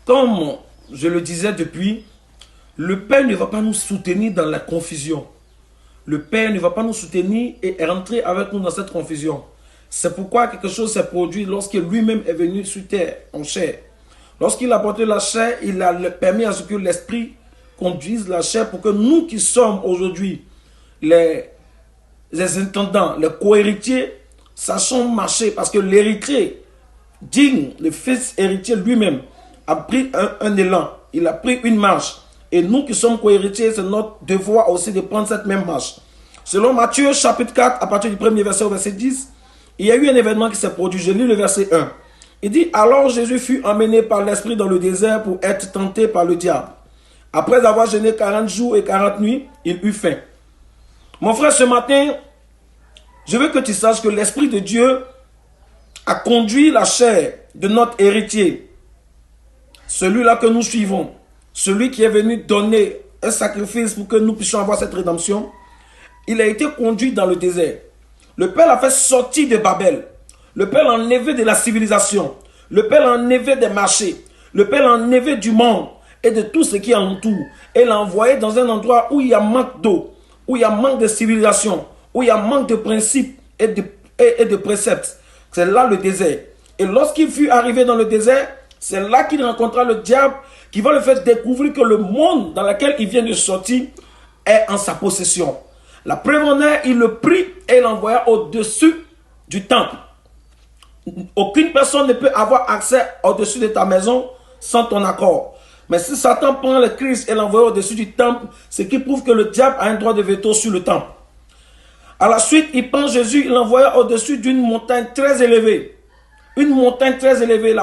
comme je le disais depuis, le Père ne va pas nous soutenir dans la confusion. Le Père ne va pas nous soutenir et rentrer avec nous dans cette confusion. C'est pourquoi quelque chose s'est produit lorsque lui-même est venu sur terre en chair. Lorsqu'il a porté la chair, il a permis à ce que l'Esprit conduise la chair pour que nous qui sommes aujourd'hui les intendants, les co-héritiers, sachons marcher. Parce que l'héritier digne, le fils héritier lui-même, a pris un élan. Il a pris une marche. Et nous qui sommes co-héritiers, c'est notre devoir aussi de prendre cette même marche. Selon Matthieu chapitre 4, à partir du premier verset au verset 10, il y a eu un événement qui s'est produit. Je lis le verset 1. Il dit, alors Jésus fut emmené par l'Esprit dans le désert pour être tenté par le diable. Après avoir jeûné 40 jours et 40 nuits, il eut faim. Mon frère, ce matin, je veux que tu saches que l'Esprit de Dieu a conduit la chair de notre héritier, celui-là que nous suivons, celui qui est venu donner un sacrifice pour que nous puissions avoir cette rédemption. Il a été conduit dans le désert. Le Père l'a fait sortir de Babel. Le Père l'a enlevé de la civilisation. Le Père l'a enlevé des marchés. Le Père l'a enlevé du monde et de tout ce qui l'entoure. Et l'a envoyé dans un endroit où il y a manque d'eau, où il y a manque de civilisation, où il y a manque de principes et de préceptes. C'est là le désert. Et lorsqu'il fut arrivé dans le désert, c'est là qu'il rencontra le diable qui va le faire découvrir que le monde dans lequel il vient de sortir est en sa possession. La preuve en est, il le prit et l'envoya au-dessus du temple. Aucune personne ne peut avoir accès au-dessus de ta maison sans ton accord. Mais si Satan prend le Christ et l'envoie au-dessus du temple, ce qui prouve que le diable a un droit de veto sur le temple. À la suite, il prend Jésus, il l'envoya au-dessus d'une montagne très élevée. Une montagne très élevée.